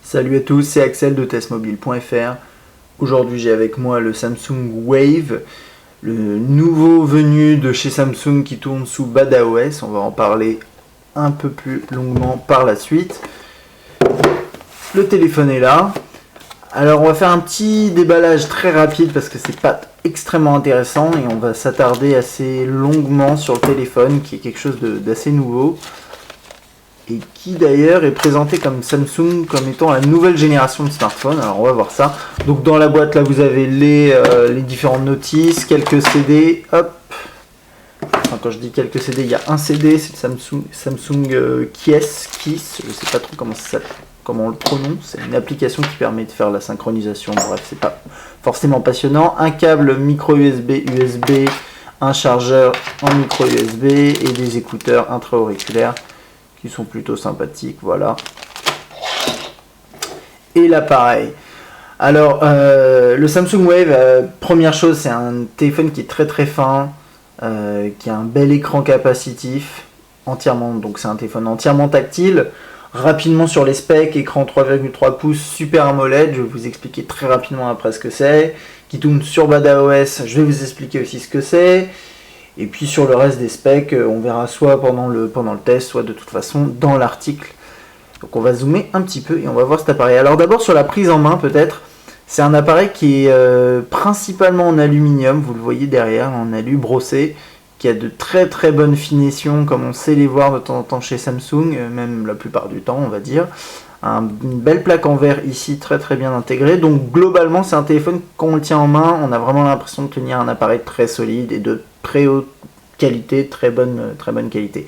Salut à tous, c'est Axel de testmobile.fr. Aujourd'hui j'ai avec moi le Samsung Wave, le nouveau venu de chez Samsung qui tourne sous badaOS. On va en parler un peu plus longuement par la suite. Le téléphone est là. Alors on va faire un petit déballage très rapide parce que c'est pas extrêmement intéressant et on va s'attarder assez longuement sur le téléphone qui est quelque chose d'assez nouveau. Et qui d'ailleurs est présenté comme Samsung comme étant la nouvelle génération de smartphones. Alors on va voir ça. Donc dans la boîte là vous avez les différentes notices, quelques CD, hop. Enfin, quand je dis quelques CD, il y a un CD, c'est le Samsung Kiss, je sais pas trop comment on le prononce. C'est une application qui permet de faire la synchronisation. Bref, c'est pas forcément passionnant. Un câble micro USB, un chargeur en micro USB et des écouteurs intra-auriculaires qui sont plutôt sympathiques, voilà. Et l'appareil. Alors, le Samsung Wave, première chose, c'est un téléphone qui est très très fin, qui a un bel écran capacitif, entièrement, donc c'est un téléphone entièrement tactile. Rapidement sur les specs, écran 3,3 pouces, Super AMOLED, je vais vous expliquer très rapidement après ce que c'est, qui tourne sur badaOS, je vais vous expliquer aussi ce que c'est. Et puis sur le reste des specs, on verra soit pendant le test, soit de toute façon dans l'article. Donc on va zoomer un petit peu et on va voir cet appareil. Alors d'abord sur la prise en main peut-être, c'est un appareil qui est principalement en aluminium, vous le voyez derrière, en alu brossé, qui a de très très bonnes finitions comme on sait les voir de temps en temps chez Samsung, même la plupart du temps on va dire. Une belle plaque en verre ici très très bien intégrée. Donc globalement c'est un téléphone, quand on le tient en main, on a vraiment l'impression de tenir un appareil très solide et de très haute qualité, très bonne qualité.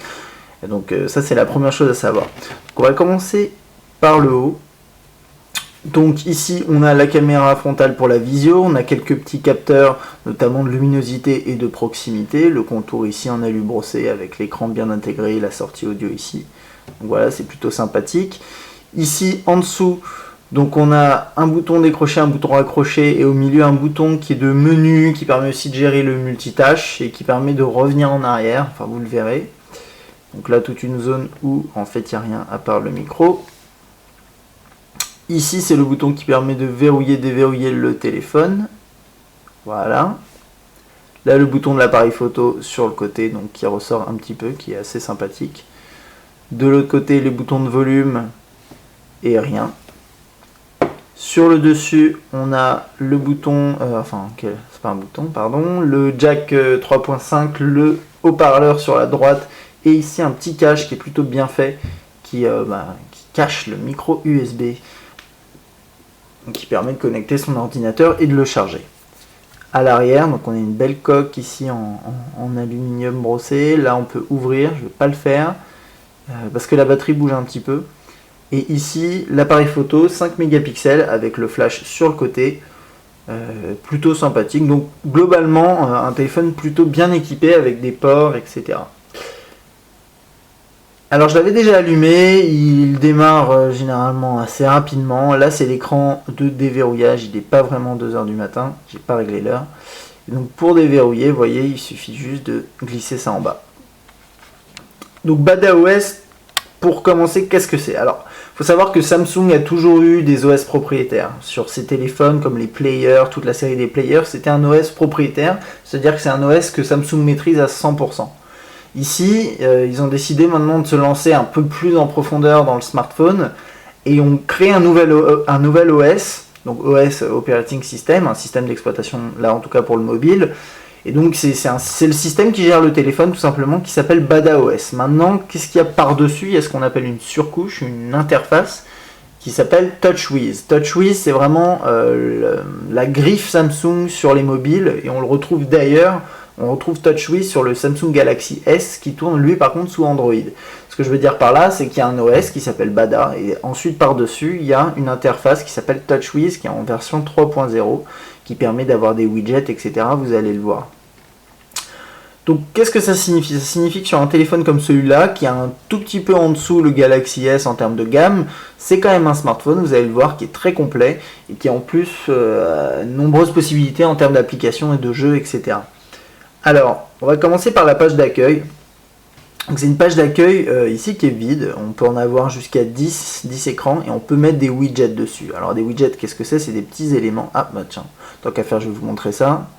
Et donc ça c'est la première chose à savoir. Donc, on va commencer par le haut. Donc ici on a la caméra frontale pour la visio, on a quelques petits capteurs notamment de luminosité et de proximité, le contour ici en alu brossé avec l'écran bien intégré, la sortie audio ici. Donc voilà, c'est plutôt sympathique. Ici en dessous, donc on a un bouton décroché, un bouton raccroché et au milieu un bouton qui est de menu, qui permet aussi de gérer le multitâche et qui permet de revenir en arrière, enfin vous le verrez. Donc là toute une zone où en fait il n'y a rien à part le micro. Ici c'est le bouton qui permet de verrouiller, déverrouiller le téléphone. Voilà. Là le bouton de l'appareil photo sur le côté, donc qui ressort un petit peu, qui est assez sympathique. De l'autre côté les boutons de volume et rien. Sur le dessus, on a le bouton, c'est pas un bouton, pardon, le jack 3.5, le haut-parleur sur la droite, et ici un petit cache qui est plutôt bien fait, qui cache le micro USB, qui permet de connecter son ordinateur et de le charger. À l'arrière, donc on a une belle coque ici en aluminium brossé. Là, on peut ouvrir, je ne vais pas le faire, parce que la batterie bouge un petit peu. Et ici, l'appareil photo 5 mégapixels avec le flash sur le côté, plutôt sympathique. Donc globalement, un téléphone plutôt bien équipé avec des ports, etc. Alors je l'avais déjà allumé, il démarre généralement assez rapidement. Là c'est l'écran de déverrouillage, il n'est pas vraiment 2h du matin, j'ai pas réglé l'heure. Donc pour déverrouiller, vous voyez, il suffit juste de glisser ça en bas. Donc badaOS, pour commencer, qu'est-ce que c'est? Alors, il faut savoir que Samsung a toujours eu des OS propriétaires. Sur ses téléphones, comme les Players, toute la série des Players, c'était un OS propriétaire. C'est-à-dire que c'est un OS que Samsung maîtrise à 100%. Ici, ils ont décidé maintenant de se lancer un peu plus en profondeur dans le smartphone et ont créé un nouvel OS, donc OS Operating System, un système d'exploitation, là en tout cas pour le mobile. Et donc c'est le système qui gère le téléphone tout simplement, qui s'appelle badaOS. Maintenant, qu'est-ce qu'il y a par-dessus? Il y a ce qu'on appelle une surcouche, une interface qui s'appelle TouchWiz. TouchWiz, c'est vraiment la griffe Samsung sur les mobiles, et on le retrouve d'ailleurs, on retrouve TouchWiz sur le Samsung Galaxy S qui tourne lui par contre sous Android. Ce que je veux dire par là, c'est qu'il y a un OS qui s'appelle Bada, et ensuite par-dessus, il y a une interface qui s'appelle TouchWiz qui est en version 3.0, qui permet d'avoir des widgets, etc. Vous allez le voir. Donc qu'est-ce que ça signifie? Ça signifie que sur un téléphone comme celui-là, qui a un tout petit peu en dessous le Galaxy S en termes de gamme, c'est quand même un smartphone, vous allez le voir, qui est très complet, et qui a en plus nombreuses possibilités en termes d'applications et de jeux, etc. Alors, on va commencer par la page d'accueil. Donc c'est une page d'accueil ici qui est vide, on peut en avoir jusqu'à 10 écrans et on peut mettre des widgets dessus. Alors des widgets, qu'est-ce que c'est? C'est des petits éléments. Ah bah tiens, tant qu'à faire je vais vous montrer ça.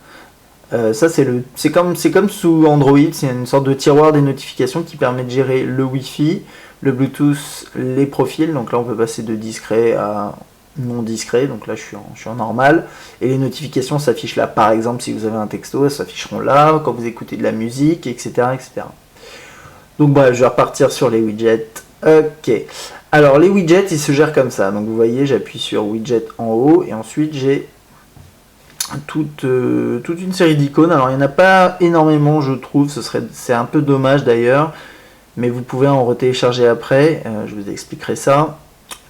Ça c'est comme sous Android, c'est une sorte de tiroir des notifications qui permet de gérer le Wi-Fi, le Bluetooth, les profils. Donc là on peut passer de discret à non discret, donc là je suis en normal. Et les notifications s'affichent là, par exemple si vous avez un texto, elles s'afficheront là, quand vous écoutez de la musique, etc. etc. Donc bref, je vais repartir sur les widgets. Ok. Alors les widgets, ils se gèrent comme ça. Donc vous voyez, j'appuie sur widget en haut et ensuite j'ai toute une série d'icônes. Alors il n'y en a pas énormément, je trouve. C'est un peu dommage d'ailleurs. Mais vous pouvez en retélécharger après. Je vous expliquerai ça.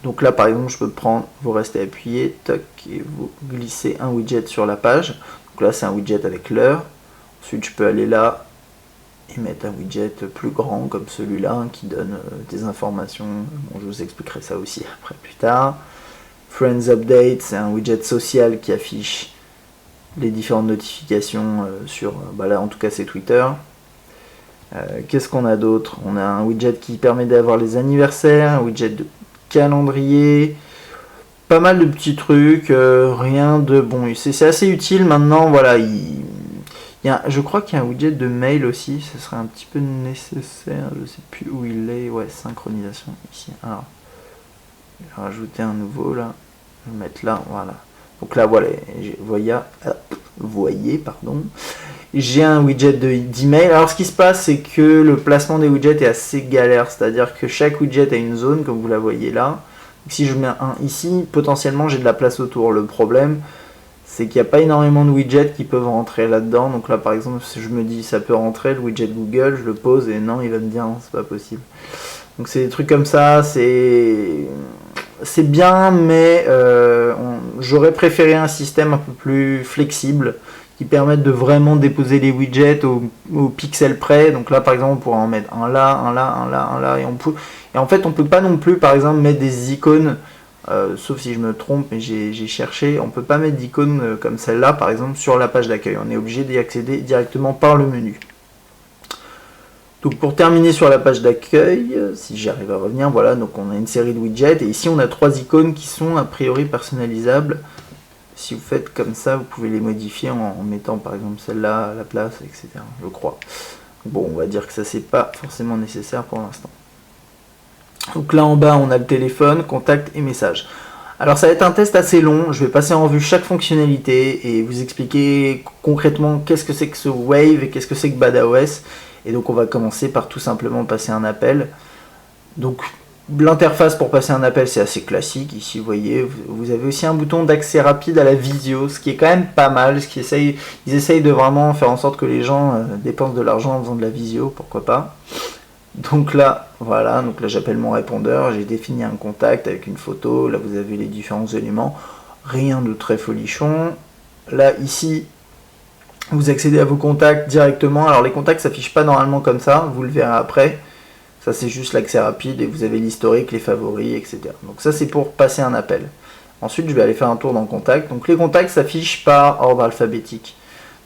Donc là par exemple, je peux prendre, vous restez appuyé, toc, et vous glissez un widget sur la page. Donc là c'est un widget avec l'heure. Ensuite je peux aller là et mettre un widget plus grand comme celui-là qui donne des informations. Bon, je vous expliquerai ça aussi après plus tard. Friends Update, c'est un widget social qui affiche les différentes notifications sur, bah là en tout cas c'est Twitter. Qu'est-ce qu'on a d'autre? On a un widget qui permet d'avoir les anniversaires, un widget de calendrier, pas mal de petits trucs, rien de bon. C'est assez utile maintenant, voilà. Je crois qu'il y a un widget de mail aussi, ce serait un petit peu nécessaire, je sais plus où il est, ouais, synchronisation ici. Alors, je vais rajouter un nouveau là, je vais mettre là, voilà. Donc là, voilà, voyez, pardon, j'ai un widget d'email. Alors ce qui se passe, c'est que le placement des widgets est assez galère, c'est-à-dire que chaque widget a une zone, comme vous la voyez là. Donc, si je mets un ici, potentiellement j'ai de la place autour. Le problème, c'est qu'il n'y a pas énormément de widgets qui peuvent rentrer là-dedans. Donc là, par exemple, si je me dis ça peut rentrer, le widget Google, je le pose et non, il va me dire non, c'est pas possible. Donc c'est des trucs comme ça, c'est bien, mais j'aurais préféré un système un peu plus flexible qui permette de vraiment déposer les widgets au pixel près. Donc là, par exemple, on pourrait en mettre un là, un là, un là, un là, et en fait, on peut pas non plus, par exemple, mettre des icônes. Sauf si je me trompe, mais j'ai cherché, on peut pas mettre d'icônes comme celle-là, par exemple, sur la page d'accueil. On est obligé d'y accéder directement par le menu. Donc pour terminer sur la page d'accueil, si j'arrive à revenir, voilà, donc on a une série de widgets, et ici on a 3 icônes qui sont a priori personnalisables. Si vous faites comme ça, vous pouvez les modifier en mettant par exemple celle-là à la place, etc. Je crois. Bon, on va dire que ça c'est pas forcément nécessaire pour l'instant. Donc là en bas on a le téléphone, contact et message. Alors ça va être un test assez long, je vais passer en revue chaque fonctionnalité et vous expliquer concrètement qu'est-ce que c'est que ce Wave et qu'est-ce que c'est que BadaOS. Et donc on va commencer par tout simplement passer un appel. Donc l'interface pour passer un appel c'est assez classique, ici vous voyez, vous avez aussi un bouton d'accès rapide à la visio, ce qui est quand même pas mal, ils essayent de vraiment faire en sorte que les gens dépensent de l'argent en faisant de la visio, pourquoi pas. Donc là, voilà, donc là j'appelle mon répondeur, j'ai défini un contact avec une photo, là vous avez les différents éléments, rien de très folichon. Là ici, vous accédez à vos contacts directement, alors les contacts s'affichent pas normalement comme ça, vous le verrez après, ça c'est juste l'accès rapide et vous avez l'historique, les favoris, etc. Donc ça c'est pour passer un appel. Ensuite je vais aller faire un tour dans contact, donc les contacts s'affichent par ordre alphabétique.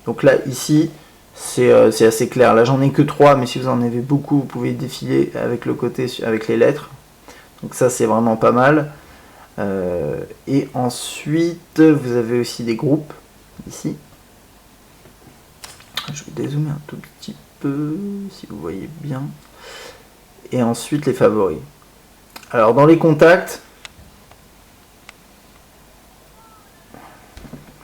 Donc là ici, c'est assez clair. Là j'en ai que 3, mais si vous en avez beaucoup, vous pouvez défiler avec le côté avec les lettres. Donc ça c'est vraiment pas mal. Et ensuite vous avez aussi des groupes ici. Je vais dézoomer un tout petit peu si vous voyez bien. Et ensuite les favoris. Alors dans les contacts,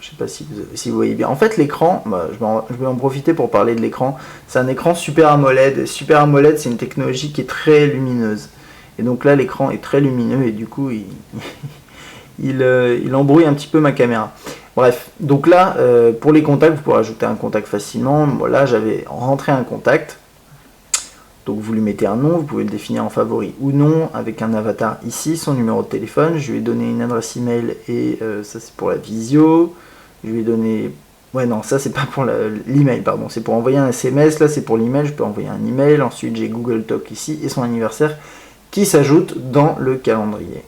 je sais pas si vous voyez bien. En fait, l'écran, je vais en profiter pour parler de l'écran. C'est un écran Super AMOLED. Super AMOLED, c'est une technologie qui est très lumineuse. Et donc là, l'écran est très lumineux et du coup, il embrouille un petit peu ma caméra. Bref, donc là, pour les contacts, vous pouvez ajouter un contact facilement. Voilà, j'avais rentré un contact. Donc vous lui mettez un nom, vous pouvez le définir en favori ou non, avec un avatar ici, son numéro de téléphone. Je lui ai donné une adresse email et ça c'est pour la visio. Je lui ai donné... Ouais non, ça c'est pas pour l'email, pardon, c'est pour envoyer un SMS, là c'est pour l'email, je peux envoyer un email. Ensuite j'ai Google Talk ici et son anniversaire qui s'ajoute dans le calendrier.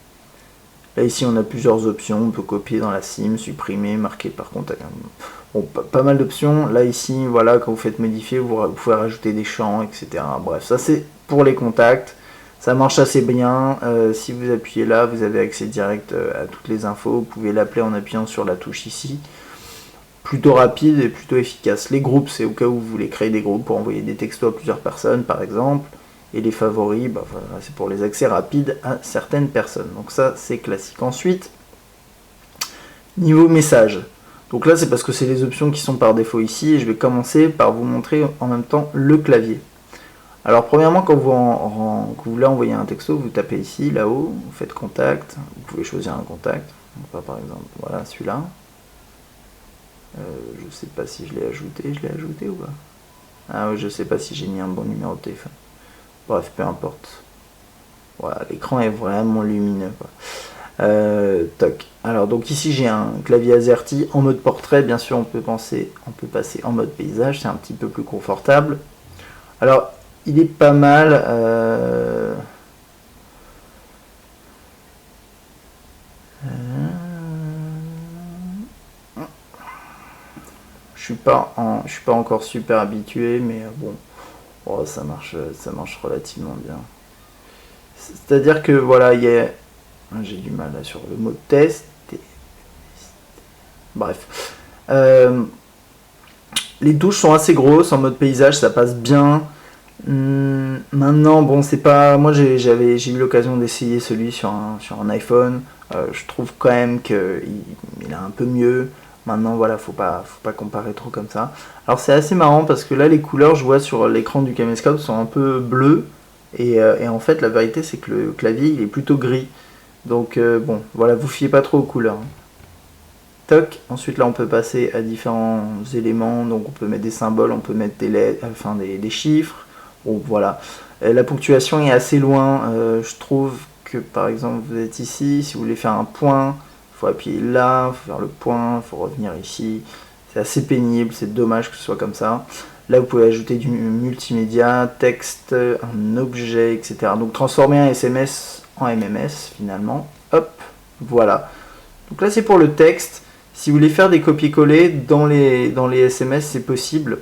Là ici on a plusieurs options, on peut copier dans la SIM, supprimer, marquer par contact. Bon, pas mal d'options. Là ici, voilà, quand vous faites modifier, vous pouvez rajouter des champs, etc. Bref, ça c'est pour les contacts. Ça marche assez bien. Si vous appuyez là, vous avez accès direct à toutes les infos. Vous pouvez l'appeler en appuyant sur la touche ici. Plutôt rapide et plutôt efficace. Les groupes, c'est au cas où vous voulez créer des groupes pour envoyer des textos à plusieurs personnes, par exemple. Et les favoris, bah, voilà, c'est pour les accès rapides à certaines personnes. Donc ça, c'est classique. Ensuite, niveau message. Donc là, c'est parce que c'est les options qui sont par défaut ici. Et je vais commencer par vous montrer en même temps le clavier. Alors premièrement, quand vous voulez envoyer un texto, vous tapez ici, là-haut, vous faites contact. Vous pouvez choisir un contact. Donc, par exemple, voilà, celui-là. Je sais pas si je l'ai ajouté ou pas. Ah oui, je sais pas si j'ai mis un bon numéro de téléphone. Bref, peu importe. Voilà, l'écran est vraiment lumineux, quoi. Toc. Alors donc ici j'ai un clavier AZERTY en mode portrait, bien sûr on peut passer en mode paysage, c'est un petit peu plus confortable. Alors il est pas mal. Je suis pas encore super habitué, mais bon, oh, ça marche relativement bien. C'est-à-dire que voilà, j'ai du mal là sur le mot test. Bref. Les touches sont assez grosses, en mode paysage, ça passe bien. Maintenant, bon, c'est pas. Moi, j'ai eu l'occasion d'essayer celui sur un iPhone. Je trouve quand même qu'il est un peu mieux. Maintenant, voilà, faut pas comparer trop comme ça. Alors, c'est assez marrant parce que là, les couleurs, je vois sur l'écran du caméscope, sont un peu bleues. Et en fait, la vérité, c'est que le clavier, il est plutôt gris. Donc, bon, voilà, vous fiez pas trop aux couleurs. Toc. Ensuite, là, on peut passer à différents éléments. Donc, on peut mettre des symboles, on peut mettre des lettres, enfin des chiffres. Bon, voilà. La ponctuation est assez loin. Je trouve que, par exemple, vous êtes ici. Si vous voulez faire un point, il faut appuyer là, il faut faire le point, il faut revenir ici. C'est assez pénible, c'est dommage que ce soit comme ça. Là, vous pouvez ajouter du multimédia, texte, un objet, etc. Donc, transformer un SMS en MMS, finalement. Hop, voilà. Donc là, c'est pour le texte. Si vous voulez faire des copier-coller dans les SMS, c'est possible.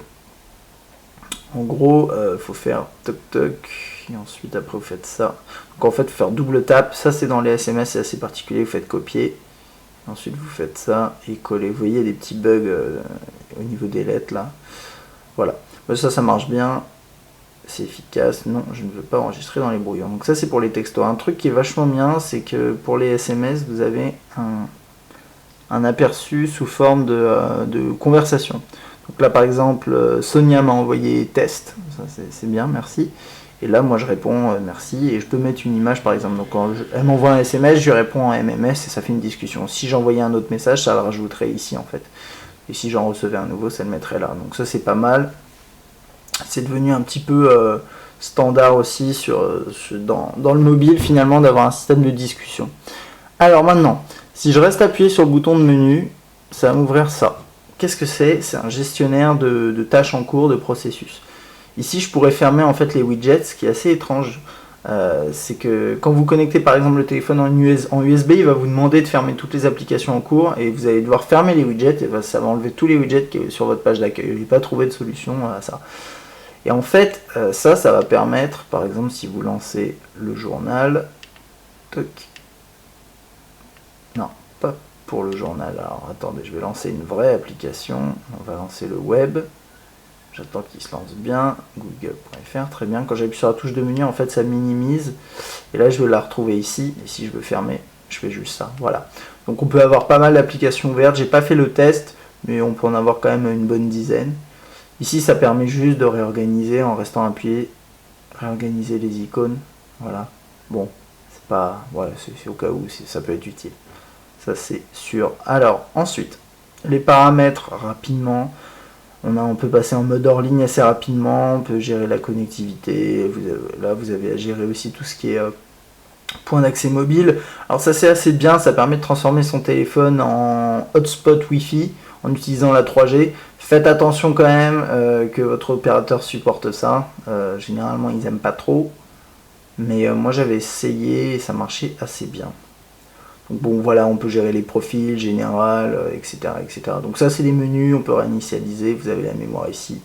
En gros, il faut faire toc toc, et ensuite après vous faites ça. Donc en fait, il faut faire double tap. Ça, c'est dans les SMS, c'est assez particulier. Vous faites copier. Ensuite, vous faites ça et coller. Vous voyez, il y a des petits bugs au niveau des lettres là. Voilà. Ça marche bien. C'est efficace. Non, je ne veux pas enregistrer dans les brouillons. Donc ça, c'est pour les textos. Un truc qui est vachement bien, c'est que pour les SMS, vous avez un aperçu sous forme de conversation. Donc là, par exemple, Sonia m'a envoyé test. Ça, c'est bien, merci. Et là, moi, je réponds merci. Et je peux mettre une image, par exemple. Donc quand elle m'envoie un SMS, je réponds en MMS et ça fait une discussion. Si j'envoyais un autre message, ça le rajouterait ici, en fait. Et si j'en recevais un nouveau, ça le mettrait là. Donc ça, c'est pas mal. C'est devenu un petit peu standard aussi dans le mobile, finalement, d'avoir un système de discussion. Alors maintenant, si je reste appuyé sur le bouton de menu, ça va m'ouvrir ça. Qu'est-ce que c'est? C'est un gestionnaire de tâches en cours, de processus. Ici, je pourrais fermer en fait les widgets, ce qui est assez étrange. C'est que quand vous connectez par exemple le téléphone en USB, il va vous demander de fermer toutes les applications en cours et vous allez devoir fermer les widgets et ça va enlever tous les widgets qui sont sur votre page d'accueil. Je n'ai pas trouvé de solution à ça. Et en fait, ça va permettre, par exemple, si vous lancez le journal, toc, non, pas pour le journal. Alors attendez, je vais lancer une vraie application. On va lancer le web. J'attends qu'il se lance bien. Google.fr, très bien. Quand j'appuie sur la touche de menu, en fait, ça minimise. Et là, je vais la retrouver ici. Et si je veux fermer, je fais juste ça. Voilà. Donc on peut avoir pas mal d'applications ouvertes. J'ai pas fait le test, mais on peut en avoir quand même une bonne dizaine. Ici, ça permet juste de réorganiser en restant appuyé. Réorganiser les icônes. Voilà. Bon, c'est pas... Voilà, c'est au cas où ça peut être utile. Ça, c'est sûr. Alors, ensuite, les paramètres, rapidement. On peut passer en mode hors ligne assez rapidement. On peut gérer la connectivité. Là, vous avez à gérer aussi tout ce qui est point d'accès mobile. Alors, ça, c'est assez bien. Ça permet de transformer son téléphone en hotspot Wi-Fi en utilisant la 3G. Faites attention quand même que votre opérateur supporte ça. Généralement, ils n'aiment pas trop. Mais moi, j'avais essayé et ça marchait assez bien. Donc bon voilà, on peut gérer les profils, général, etc., etc. Donc ça c'est des menus, on peut réinitialiser, vous avez la mémoire ici.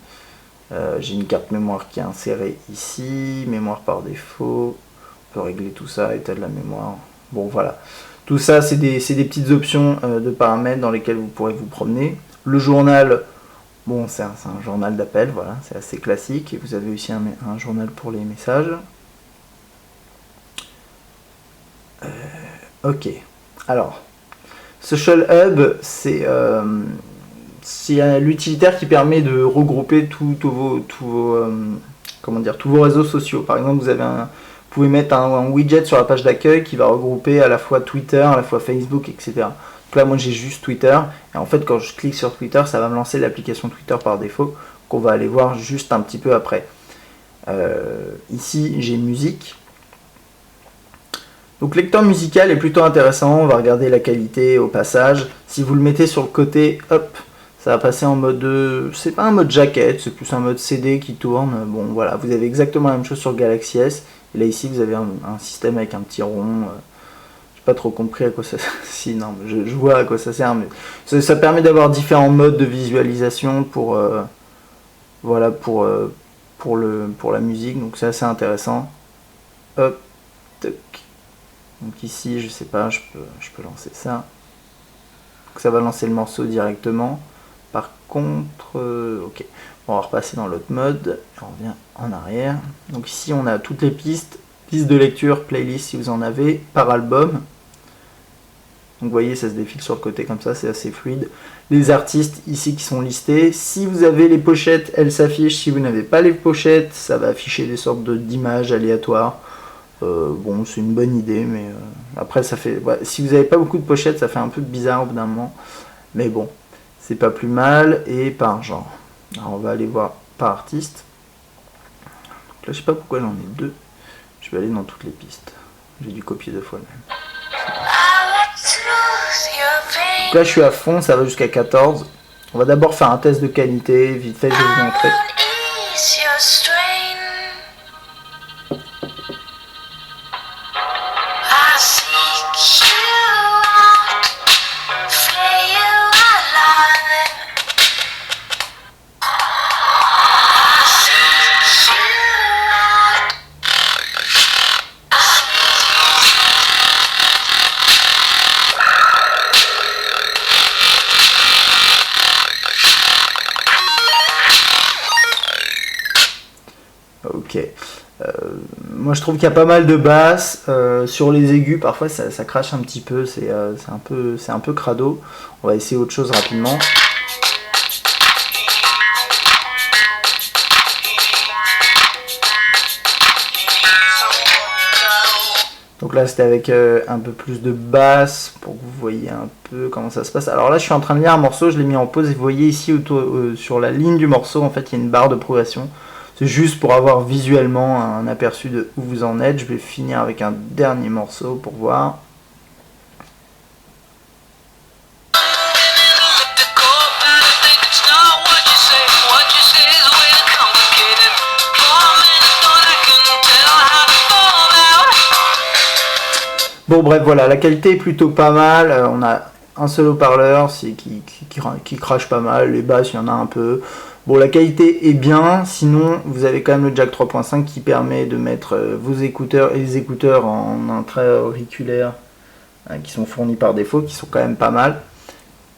J'ai une carte mémoire qui est insérée ici, mémoire par défaut, on peut régler tout ça, état de la mémoire. Bon voilà, tout ça c'est des petites options de paramètres dans lesquelles vous pourrez vous promener. Le journal, bon c'est un journal d'appel, voilà, c'est assez classique. Et vous avez aussi un journal pour les messages. Ok, alors, Social Hub, c'est l'utilitaire qui permet de regrouper tous vos réseaux sociaux. Par exemple, vous pouvez mettre un widget sur la page d'accueil qui va regrouper à la fois Twitter, à la fois Facebook, etc. Donc là, moi, j'ai juste Twitter. Et en fait, quand je clique sur Twitter, ça va me lancer l'application Twitter par défaut, qu'on va aller voir juste un petit peu après. Ici, j'ai musique. Donc lecteur musical est plutôt intéressant, on va regarder la qualité au passage. Si vous le mettez sur le côté, hop, ça va passer en mode, c'est pas un mode jaquette, c'est plus un mode CD qui tourne. Bon voilà, vous avez exactement la même chose sur Galaxy S. Et là ici vous avez un système avec un petit rond. J'ai pas trop compris à quoi ça sert. Si non, je vois à quoi ça sert, mais ça permet d'avoir différents modes de visualisation pour voilà pour la musique. Donc c'est assez intéressant. Hop, tac. Donc ici, je sais pas, je peux lancer ça. Donc ça va lancer le morceau directement. Par contre, ok, on va repasser dans l'autre mode. On revient en arrière. Donc ici, on a toutes les pistes de lecture, playlist si vous en avez, par album. Donc vous voyez, ça se défile sur le côté comme ça, c'est assez fluide. Les artistes ici qui sont listés. Si vous avez les pochettes, elles s'affichent. Si vous n'avez pas les pochettes, ça va afficher des sortes d'images aléatoires. Bon, c'est une bonne idée, mais après, ça fait. Ouais, si vous n'avez pas beaucoup de pochettes, ça fait un peu bizarre au bout d'un moment. Mais bon, c'est pas plus mal. Et par genre. Alors, on va aller voir par artiste. Donc là, je sais pas pourquoi j'en ai deux. Je vais aller dans toutes les pistes. J'ai dû copier deux fois le même. Donc là, je suis à fond, ça va jusqu'à 14. On va d'abord faire un test de qualité. Vite fait, je vais vous montrer. Ok. Moi je trouve qu'il y a pas mal de basses. Sur les aigus, parfois ça crache un petit peu. C'est un peu crado. On va essayer autre chose rapidement. Donc là c'était avec un peu plus de basse pour que vous voyez un peu comment ça se passe. Alors là je suis en train de lire un morceau, je l'ai mis en pause et vous voyez ici sur la ligne du morceau en fait il y a une barre de progression. C'est juste pour avoir visuellement un aperçu de où vous en êtes. Je vais finir avec un dernier morceau pour voir. Bon bref voilà, la qualité est plutôt pas mal. On a un seul haut-parleur qui crache pas mal. Les basses il y en a un peu. Bon, la qualité est bien, sinon vous avez quand même le jack 3.5 qui permet de mettre vos écouteurs et les écouteurs en intra-auriculaire qui sont fournis par défaut, qui sont quand même pas mal.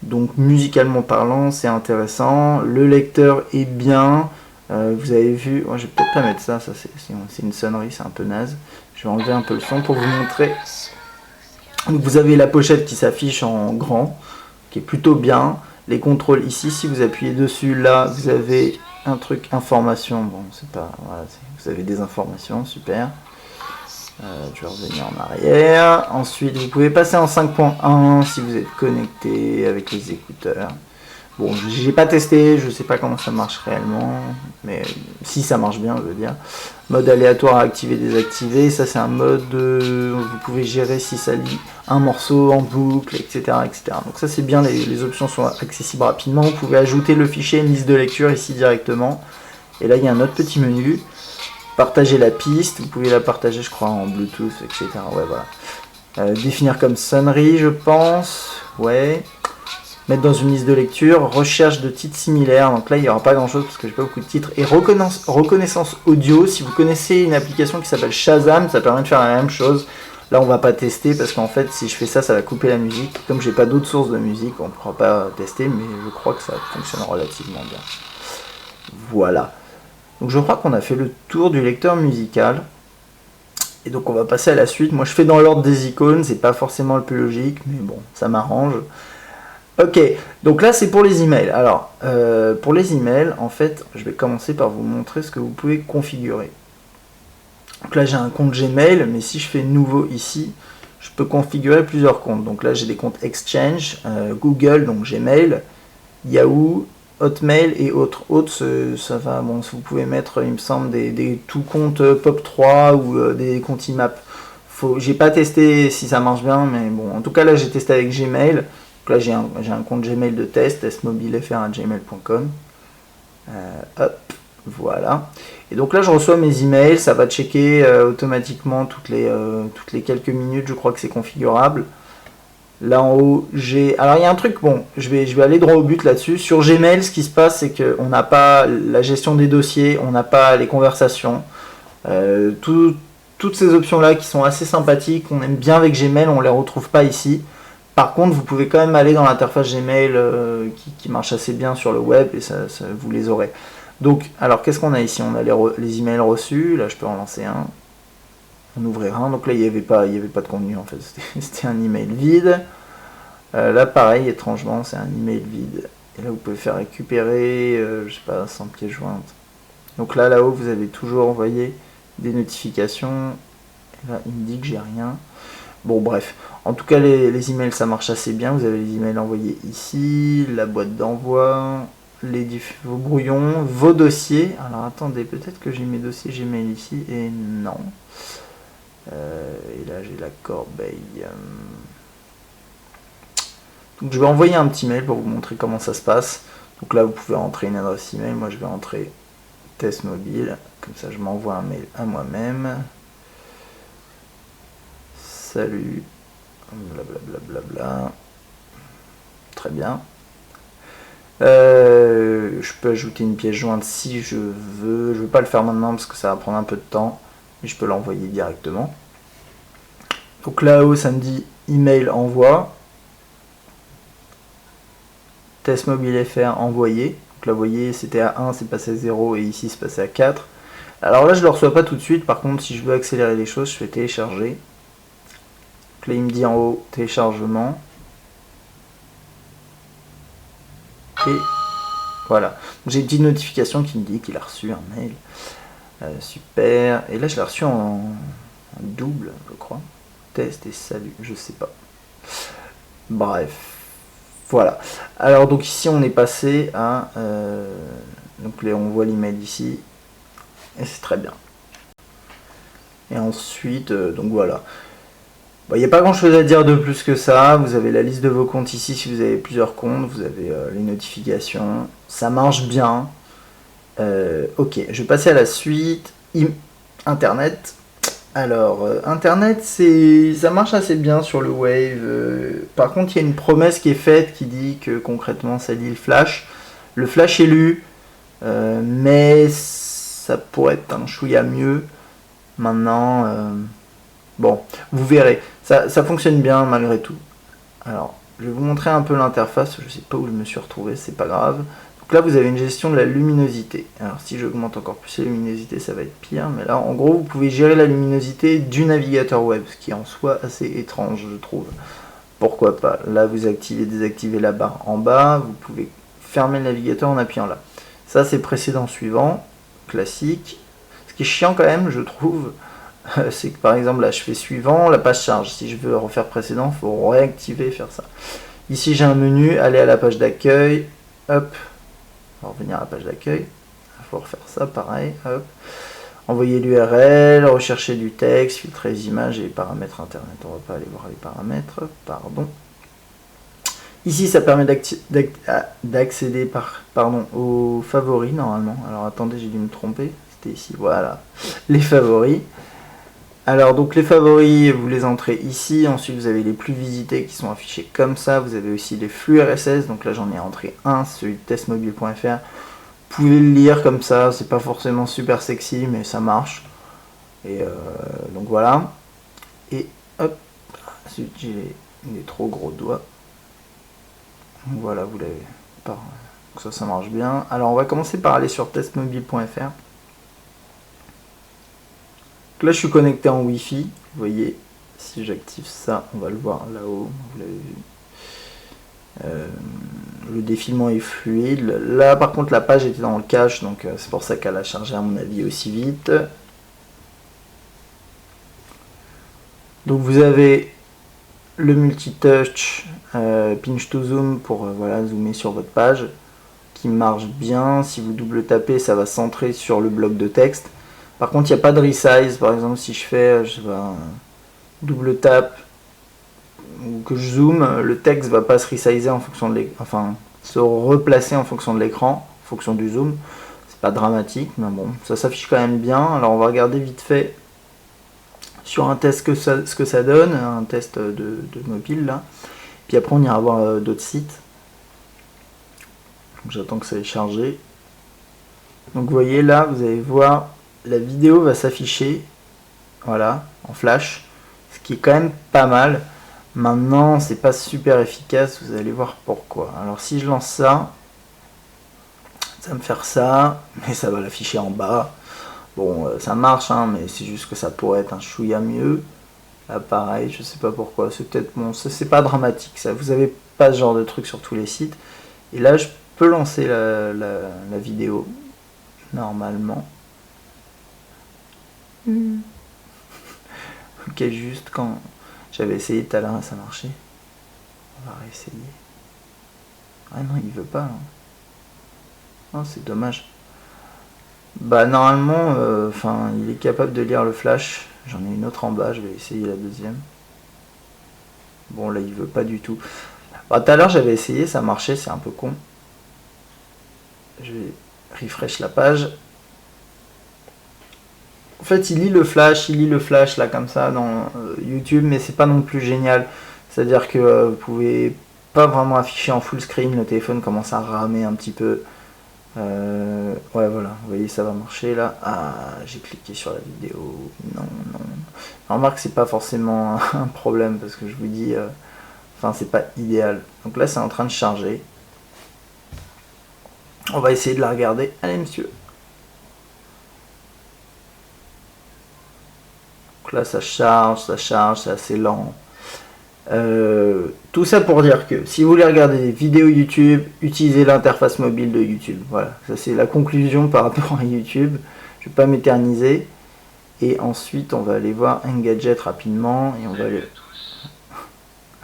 Donc musicalement parlant, c'est intéressant. Le lecteur est bien. Vous avez vu, je vais peut-être pas mettre ça, c'est une sonnerie, c'est un peu naze. Je vais enlever un peu le son pour vous montrer. Donc vous avez la pochette qui s'affiche en grand, qui est plutôt bien. Les contrôles ici, si vous appuyez dessus, là, vous avez un truc information. Bon, c'est pas. Voilà, vous avez des informations, super. Je vais revenir en arrière. Ensuite, vous pouvez passer en 5.1 si vous êtes connecté avec les écouteurs. Bon, j'ai pas testé, je sais pas comment ça marche réellement, mais si ça marche bien, je veux dire. Mode aléatoire à activer, désactiver, ça c'est un mode vous pouvez gérer si ça lit un morceau en boucle, etc. etc. Donc ça c'est bien, les options sont accessibles rapidement. Vous pouvez ajouter le fichier, une liste de lecture ici directement. Et là il y a un autre petit menu, partager la piste, vous pouvez la partager je crois en Bluetooth, etc. Ouais voilà. Définir comme sonnerie, je pense. Ouais. Mettre dans une liste de lecture. Recherche de titres similaires. Donc là, il n'y aura pas grand-chose parce que j'ai pas beaucoup de titres. Et reconnaissance audio. Si vous connaissez une application qui s'appelle Shazam, ça permet de faire la même chose. Là, on va pas tester parce qu'en fait, si je fais ça, ça va couper la musique. Comme j'ai pas d'autres sources de musique, on ne pourra pas tester, mais je crois que ça fonctionne relativement bien. Voilà. Donc je crois qu'on a fait le tour du lecteur musical. Et donc on va passer à la suite. Moi je fais dans l'ordre des icônes, c'est pas forcément le plus logique, mais bon, ça m'arrange. Ok, donc là c'est pour les emails. Alors, pour les emails, en fait, je vais commencer par vous montrer ce que vous pouvez configurer. Donc là j'ai un compte Gmail, mais si je fais nouveau ici, je peux configurer plusieurs comptes. Donc là j'ai des comptes Exchange, Google, donc Gmail, Yahoo, Hotmail et autres. Ça va, bon, vous pouvez mettre, il me semble, des tout comptes POP3 ou des comptes IMAP. J'ai pas testé si ça marche bien, mais bon, en tout cas là j'ai testé avec Gmail. Donc là j'ai un compte Gmail de testmobilefr@gmail.com. Hop, voilà. Et donc là je reçois mes emails, ça va checker automatiquement toutes les quelques minutes, je crois que c'est configurable. Là en haut, j'ai... Alors il y a un truc, bon, je vais aller droit au but là-dessus. Sur Gmail, ce qui se passe, c'est qu'on n'a pas la gestion des dossiers, on n'a pas les conversations. Toutes ces options-là qui sont assez sympathiques, on aime bien avec Gmail, on ne les retrouve pas ici. Par contre, vous pouvez quand même aller dans l'interface Gmail qui marche assez bien sur le web et ça, vous les aurez. Donc, alors qu'est-ce qu'on a ici? On a les emails reçus, là je peux en lancer un. En ouvrir un, donc là il n'y avait pas de contenu en fait, c'était un email vide. Là pareil, étrangement c'est un email vide. Et là vous pouvez faire récupérer, je sais pas, sans pièce jointe. Donc là-haut vous avez toujours envoyé des notifications. Et là il me dit que j'ai rien. Bon bref, en tout cas les emails ça marche assez bien. Vous avez les emails envoyés ici, la boîte d'envoi, vos brouillons, vos dossiers. Alors attendez, peut-être que j'ai mes dossiers Gmail ici et non. Et là j'ai la corbeille. Donc je vais envoyer un petit mail pour vous montrer comment ça se passe. Donc là vous pouvez rentrer une adresse email. Moi je vais rentrer test mobile. Comme ça je m'envoie un mail à moi-même. Salut. Blablabla. Très bien. Je peux ajouter une pièce jointe si je veux. Je ne vais pas le faire maintenant parce que ça va prendre un peu de temps. Mais je peux l'envoyer directement. Donc là-haut ça me dit email envoi. Test mobile FR envoyé. Donc là vous voyez c'était à 1, c'est passé à 0 et ici c'est passé à 4. Alors là je ne le reçois pas tout de suite. Par contre si je veux accélérer les choses je fais télécharger. Donc là il me dit en haut téléchargement. Et voilà. J'ai une petite notification qui me dit qu'il a reçu un mail. Super. Et là je l'ai reçu en double je crois. Test et salut, je sais pas. Bref. Voilà. Alors donc ici on est passé à... donc là on voit l'email ici. Et c'est très bien. Et ensuite, donc voilà. Il n'y a pas grand chose à dire de plus que ça. Vous avez la liste de vos comptes ici si vous avez plusieurs comptes. Vous avez les notifications. Ça marche bien. Ok, je vais passer à la suite. Internet. Alors, Internet, ça marche assez bien sur le Wave. Par contre, il y a une promesse qui est faite qui dit que concrètement, ça lit le flash. Le flash est lu, mais ça pourrait être un chouïa mieux. Maintenant, bon, vous verrez. Ça fonctionne bien malgré tout. Alors, je vais vous montrer un peu l'interface. Je ne sais pas où je me suis retrouvé, c'est pas grave. Donc là, vous avez une gestion de la luminosité. Alors, si j'augmente encore plus la luminosité, ça va être pire. Mais là, en gros, vous pouvez gérer la luminosité du navigateur web, ce qui est en soi assez étrange, je trouve. Pourquoi pas? Là, vous activez, désactivez la barre en bas. Vous pouvez fermer le navigateur en appuyant là. Ça, c'est précédent suivant. Classique. Ce qui est chiant quand même, je trouve, c'est que par exemple, là, je fais suivant, la page charge. Si je veux refaire précédent, il faut réactiver et faire ça. Ici, j'ai un menu, aller à la page d'accueil. Hop. On va revenir à la page d'accueil. Il faut refaire ça, pareil. Hop. Envoyer l'URL, rechercher du texte, filtrer les images et les paramètres internet. On ne va pas aller voir les paramètres. Pardon. Ici, ça permet d'accéder aux favoris, normalement. Alors, attendez, j'ai dû me tromper. C'était ici, voilà. Les favoris. Alors donc les favoris, vous les entrez ici, ensuite vous avez les plus visités qui sont affichés comme ça, vous avez aussi les flux RSS, donc là j'en ai rentré un, celui de testmobile.fr. Vous pouvez le lire comme ça, c'est pas forcément super sexy mais ça marche. Et donc voilà. Et hop, j'ai des trop gros doigts. Donc voilà, vous l'avez. Donc ça marche bien. Alors on va commencer par aller sur testmobile.fr. Là je suis connecté en Wi-Fi, vous voyez, si j'active ça, on va le voir là-haut, vous l'avez vu. Le défilement est fluide. Là par contre la page était dans le cache, donc c'est pour ça qu'elle a chargé à mon avis aussi vite. Donc vous avez le multitouch, pinch to zoom pour voilà, zoomer sur votre page, qui marche bien. Si vous double tapez, ça va centrer sur le bloc de texte. Par contre, il n'y a pas de resize. Par exemple, si je fais je sais pas, double tap ou que je zoome, le texte va pas se resizer en fonction de l'écran, enfin se replacer en fonction de l'écran, en fonction du zoom. C'est pas dramatique, mais bon, ça s'affiche quand même bien. Alors on va regarder vite fait sur un test ce que ça donne, un test de mobile là. Puis après on ira voir d'autres sites. J'attends que ça ait chargé. Donc vous voyez là, vous allez voir, la vidéo va s'afficher, voilà, en flash, ce qui est quand même pas mal. Maintenant, c'est pas super efficace, vous allez voir pourquoi. Alors si je lance ça, ça va me faire ça, mais ça va l'afficher en bas. Bon, ça marche, hein, mais c'est juste que ça pourrait être un chouïa mieux. Là, pareil, je sais pas pourquoi. C'est peut-être bon, c'est pas dramatique. Ça, vous avez pas ce genre de truc sur tous les sites. Et là, je peux lancer la vidéo normalement. Ok, juste quand j'avais essayé tout à l'heure, ça marchait. On va réessayer. Ah non, il veut pas. Hein. Oh, c'est dommage. Bah normalement, il est capable de lire le flash. J'en ai une autre en bas, je vais essayer la deuxième. Bon là il veut pas du tout. Bah, tout à l'heure j'avais essayé, ça marchait, c'est un peu con. Je vais refresh la page. En fait il lit le flash là comme ça dans YouTube, mais c'est pas non plus génial. C'est-à-dire que vous pouvez pas vraiment afficher en full screen, le téléphone commence à ramer un petit peu. Ouais voilà, vous voyez ça va marcher là. Ah j'ai cliqué sur la vidéo. Non. Remarque c'est pas forcément un problème parce que je vous dis c'est pas idéal. Donc là c'est en train de charger. On va essayer de la regarder. Allez monsieur. Donc là ça charge, c'est assez lent. Tout ça pour dire que si vous voulez regarder des vidéos YouTube, utilisez l'interface mobile de YouTube. Voilà, ça c'est la conclusion par rapport à YouTube. Je vais pas m'éterniser. Et ensuite on va aller voir Engadget rapidement et on va aller...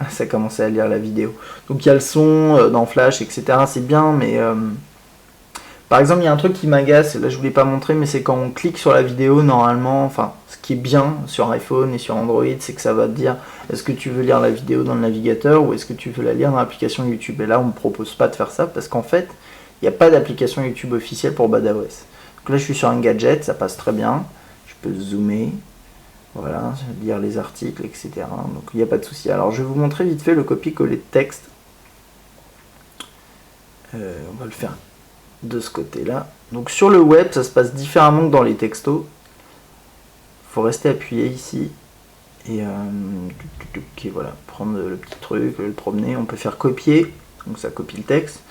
Ça a commencé à lire la vidéo. Donc il y a le son dans Flash, etc. C'est bien, mais par exemple il y a un truc qui m'agace, là je voulais pas montrer, mais c'est quand on clique sur la vidéo, normalement, ce qui est bien sur iPhone et sur Android, c'est que ça va te dire est-ce que tu veux lire la vidéo dans le navigateur ou est-ce que tu veux la lire dans l'application YouTube. Et là on me propose pas de faire ça parce qu'en fait il n'y a pas d'application YouTube officielle pour badaOS. Donc là je suis sur Engadget, ça passe très bien, je peux zoomer. Voilà, lire les articles, etc. Donc il n'y a pas de souci. Alors je vais vous montrer vite fait le copier-coller de texte. On va le faire de ce côté-là. Donc sur le web, ça se passe différemment que dans les textos. Il faut rester appuyé ici. Et voilà, prendre le petit truc, le promener. On peut faire copier, donc ça copie le texte.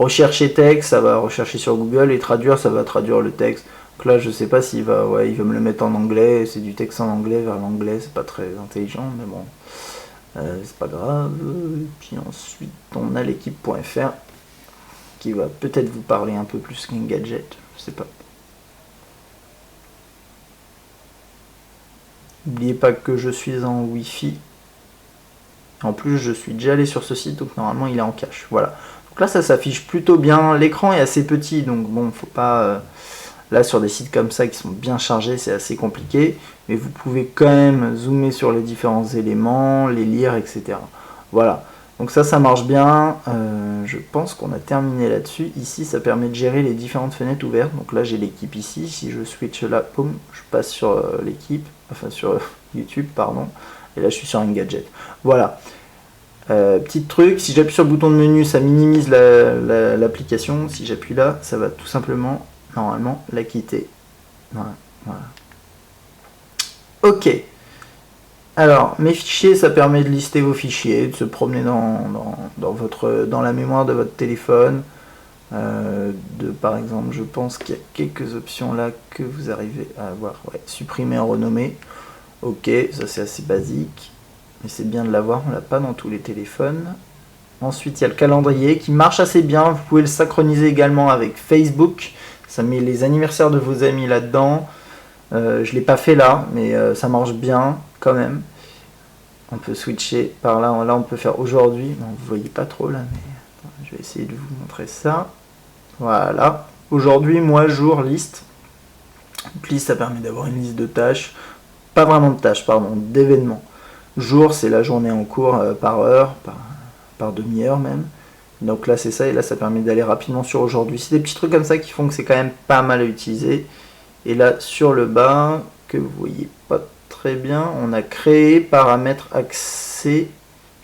Rechercher texte, ça va rechercher sur Google. Et traduire, ça va traduire le texte. Donc là je sais pas s'il va, il va me le mettre en anglais, c'est du texte en anglais vers l'anglais, c'est pas très intelligent, mais bon, c'est pas grave. Et puis ensuite on a l'équipe.fr qui va peut-être vous parler un peu plus qu'Engadget, je sais pas. N'oubliez pas que je suis en Wi-Fi. En plus je suis déjà allé sur ce site, donc normalement il est en cache. Voilà. Donc là ça s'affiche plutôt bien, l'écran est assez petit, donc bon, faut pas... Là, sur des sites comme ça qui sont bien chargés, c'est assez compliqué, mais vous pouvez quand même zoomer sur les différents éléments, les lire, etc. Voilà, donc ça marche bien. Je pense qu'on a terminé là-dessus. Ici, ça permet de gérer les différentes fenêtres ouvertes. Donc là, j'ai l'équipe ici. Si je switch là, boum, je passe sur l'équipe. enfin sur YouTube, pardon, et là je suis sur Engadget. Voilà. Petit truc, si j'appuie sur le bouton de menu, ça minimise l'application. Si j'appuie là, ça va tout simplement, normalement, la quitter. Voilà, voilà. Ok. Alors, mes fichiers, ça permet de lister vos fichiers, de se promener dans la mémoire de votre téléphone. Par exemple, je pense qu'il y a quelques options là que vous arrivez à avoir. Ouais, supprimer en renommée. Ok, ça c'est assez basique. Mais c'est bien de l'avoir, on l'a pas dans tous les téléphones. Ensuite, il y a le calendrier qui marche assez bien. Vous pouvez le synchroniser également avec Facebook. Ça met les anniversaires de vos amis là-dedans. Je ne l'ai pas fait là, mais ça marche bien quand même. On peut switcher par là. Là, on peut faire aujourd'hui. Bon, vous voyez pas trop là, mais je vais essayer de vous montrer ça. Voilà. Aujourd'hui, mois, jour, liste. Donc, liste, ça permet d'avoir une liste de tâches. Pas vraiment de tâches, pardon, d'événements. Jour, c'est la journée en cours par heure, par demi-heure même. Donc là, c'est ça, et là, ça permet d'aller rapidement sur aujourd'hui. C'est des petits trucs comme ça qui font que c'est quand même pas mal à utiliser. Et là, sur le bas, que vous voyez pas très bien, on a créé paramètres accès.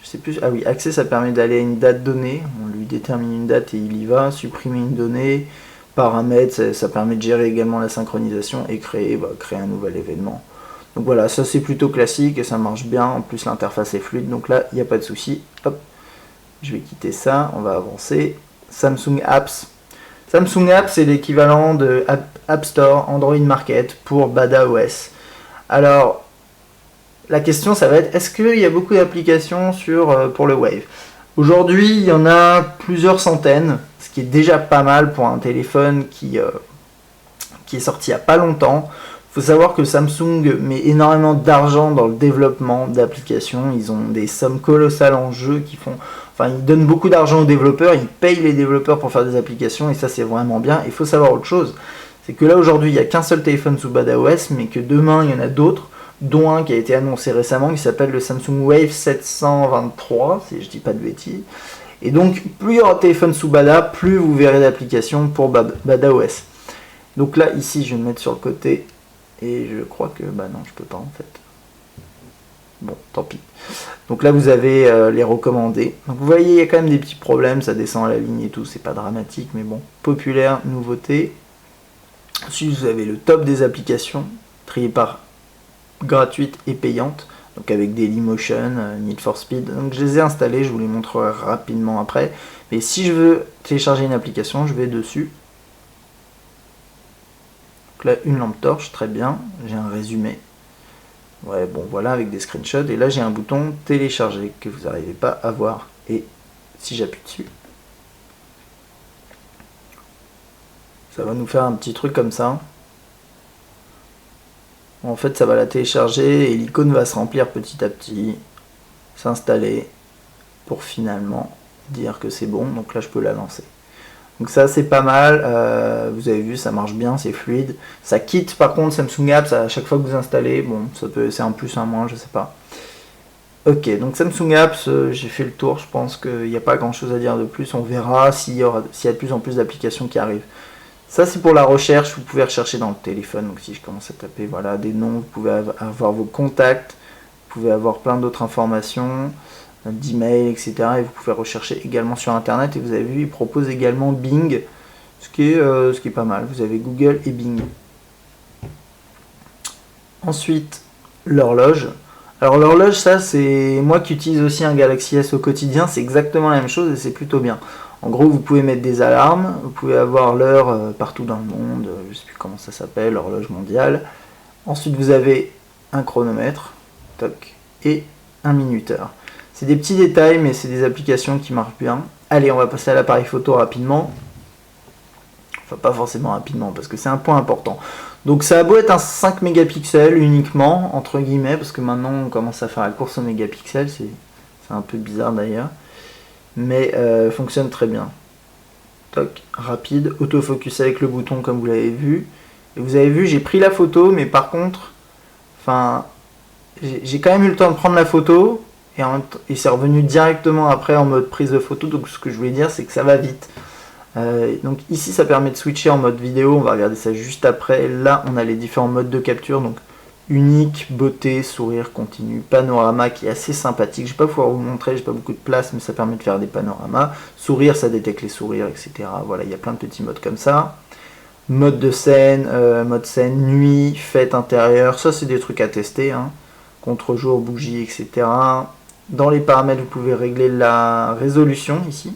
Je sais plus. Ah oui, accès, ça permet d'aller à une date donnée. On lui détermine une date et il y va. Supprimer une donnée. Paramètres, ça permet de gérer également la synchronisation et créer un nouvel événement. Donc voilà, ça c'est plutôt classique et ça marche bien. En plus, l'interface est fluide, donc là, il n'y a pas de souci. Hop, je vais quitter ça, on va avancer. Samsung Apps. Samsung Apps, c'est l'équivalent de App Store, Android Market pour BadaOS. Alors, la question, ça va être, est-ce qu'il y a beaucoup d'applications pour le Wave? Aujourd'hui, il y en a plusieurs centaines, ce qui est déjà pas mal pour un téléphone qui est sorti il n'y a pas longtemps. Il faut savoir que Samsung met énormément d'argent dans le développement d'applications. Ils ont des sommes colossales en jeu ils donnent beaucoup d'argent aux développeurs, ils payent les développeurs pour faire des applications et ça c'est vraiment bien. Il faut savoir autre chose, c'est que là aujourd'hui il n'y a qu'un seul téléphone sous BadaOS, mais que demain il y en a d'autres, dont un qui a été annoncé récemment qui s'appelle le Samsung Wave 723, si je dis pas de bêtises. Et donc plus il y aura de téléphones sous Bada, plus vous verrez d'applications pour BadaOS. Donc là ici je vais me mettre sur le côté. Et je crois que, non, je peux pas en fait. Bon, tant pis. Donc là, vous avez les recommandés. Donc vous voyez, il y a quand même des petits problèmes, ça descend à la ligne et tout, c'est pas dramatique, mais bon. Populaire, nouveauté. Ensuite, vous avez le top des applications, triées par gratuite et payante. Donc avec Dailymotion, Need for Speed. Donc je les ai installés, je vous les montrerai rapidement après. Mais si je veux télécharger une application, je vais dessus. Donc là, une lampe torche, très bien. J'ai un résumé. Ouais, bon, voilà, avec des screenshots. Et là, j'ai un bouton télécharger que vous n'arrivez pas à voir. Et si j'appuie dessus, ça va nous faire un petit truc comme ça. En fait, ça va la télécharger et l'icône va se remplir petit à petit, s'installer pour finalement dire que c'est bon. Donc là, je peux la lancer. Donc ça c'est pas mal, vous avez vu ça marche bien, c'est fluide. Ça quitte par contre Samsung Apps à chaque fois que vous installez, bon c'est un plus, un moins, je sais pas. Ok, donc Samsung Apps, j'ai fait le tour, je pense qu'il n'y a pas grand chose à dire de plus, on verra s'il y a de plus en plus d'applications qui arrivent. Ça c'est pour la recherche, vous pouvez rechercher dans le téléphone, donc si je commence à taper voilà, des noms, vous pouvez avoir vos contacts, vous pouvez avoir plein d'autres informations, d'email, etc. Et vous pouvez rechercher également sur internet et vous avez vu, il propose également Bing, ce qui est pas mal. Vous avez Google et Bing. Ensuite, l'horloge. Alors l'horloge, ça c'est moi qui utilise aussi un Galaxy S au quotidien, c'est exactement la même chose et c'est plutôt bien. En gros, vous pouvez mettre des alarmes, vous pouvez avoir l'heure partout dans le monde, je sais plus comment ça s'appelle, l'horloge mondiale. Ensuite, vous avez un chronomètre, toc, et un minuteur. C'est des petits détails, mais c'est des applications qui marchent bien. Allez, on va passer à l'appareil photo rapidement. Enfin, pas forcément rapidement, parce que c'est un point important. Donc ça a beau être un 5 mégapixels uniquement, entre guillemets, parce que maintenant on commence à faire la course aux mégapixels, c'est un peu bizarre d'ailleurs. Mais fonctionne très bien. Toc, rapide, autofocus avec le bouton comme vous l'avez vu. Et vous avez vu, j'ai pris la photo, mais par contre, j'ai quand même eu le temps de prendre la photo, et c'est revenu directement après en mode prise de photo. Donc ce que je voulais dire, c'est que ça va vite. Donc ici ça permet de switcher en mode vidéo, on va regarder ça juste après. Là on a les différents modes de capture, donc unique, beauté, sourire continu, panorama qui est assez sympathique. Je vais pas pouvoir vous montrer, j'ai pas beaucoup de place, mais ça permet de faire des panoramas. Sourire, ça détecte les sourires, etc. Voilà, il y a plein de petits modes comme ça. Mode de scène, nuit, fête intérieure, ça c'est des trucs à tester, hein. Contre-jour, bougie, etc. Dans les paramètres, vous pouvez régler la résolution ici,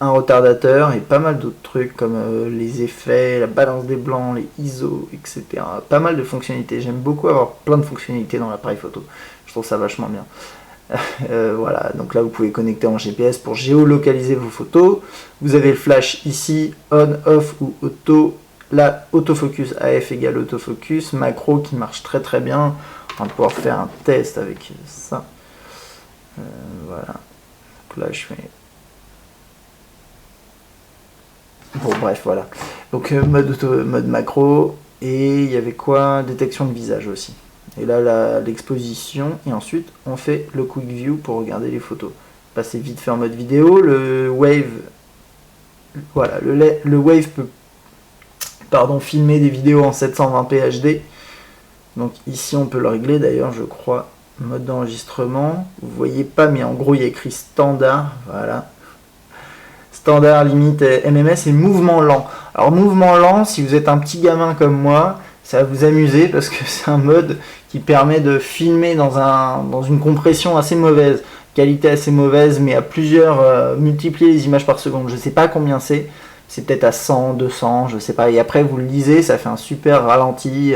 un retardateur et pas mal d'autres trucs comme les effets, la balance des blancs, les ISO, etc. Pas mal de fonctionnalités. J'aime beaucoup avoir plein de fonctionnalités dans l'appareil photo. Je trouve ça vachement bien. Voilà, donc là vous pouvez connecter en GPS pour géolocaliser vos photos. Vous avez le flash ici, on, off ou auto. Là, autofocus, AF égale autofocus. Macro qui marche très très bien. On va pouvoir faire un test avec ça. Voilà. Donc là je fais... Bon bref, voilà. Donc mode macro. Et il y avait quoi? Détection de visage aussi. Et là, l'exposition. Et ensuite, on fait le quick view pour regarder les photos. Passer vite fait en mode vidéo. Le wave... Voilà, le wave peut filmer des vidéos en 720p HD. Donc ici, on peut le régler. D'ailleurs, je crois, mode d'enregistrement. Vous voyez pas, mais en gros, il y a écrit standard. Voilà. Standard, limite, MMS et mouvement lent. Alors, mouvement lent, si vous êtes un petit gamin comme moi, ça va vous amuser parce que c'est un mode qui permet de filmer dans une compression assez mauvaise, qualité assez mauvaise, mais à plusieurs, multiplier les images par seconde. Je sais pas combien c'est peut-être à 100, 200, je sais pas. Et après, vous le lisez, ça fait un super ralenti.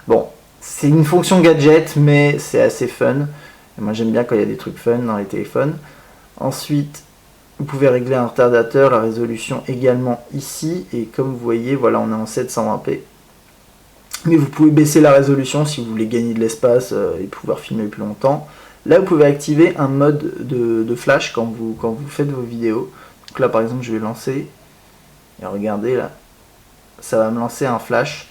Bon, c'est une fonction gadget, mais c'est assez fun. Et moi, j'aime bien quand il y a des trucs fun dans les téléphones. Ensuite, vous pouvez régler un retardateur, la résolution également ici. Et comme vous voyez, voilà, on est en 720p. Mais vous pouvez baisser la résolution si vous voulez gagner de l'espace et pouvoir filmer plus longtemps. Là, vous pouvez activer un mode de flash quand vous faites vos vidéos. Donc là, par exemple, je vais lancer. Et regardez, là, ça va me lancer un flash.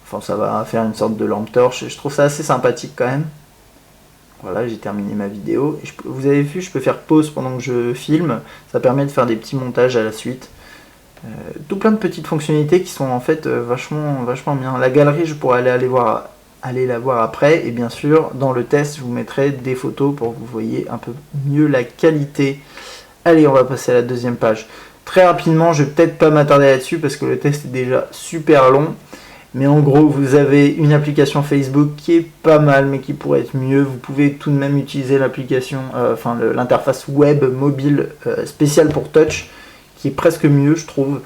Enfin, ça va faire une sorte de lampe torche. Je trouve ça assez sympathique quand même. Voilà, j'ai terminé ma vidéo. Et vous avez vu, je peux faire pause pendant que je filme. Ça permet de faire des petits montages à la suite. Tout plein de petites fonctionnalités qui sont en fait vachement bien. La galerie, je pourrais aller la voir après. Et bien sûr, dans le test, je vous mettrai des photos pour que vous voyez un peu mieux la qualité. Allez, on va passer à la deuxième page. Très rapidement, je vais peut-être pas m'attarder là-dessus parce que le test est déjà super long. Mais en gros, vous avez une application Facebook qui est pas mal, mais qui pourrait être mieux. Vous pouvez tout de même utiliser l'application, l'interface web mobile spéciale pour touch, qui est presque mieux, je trouve.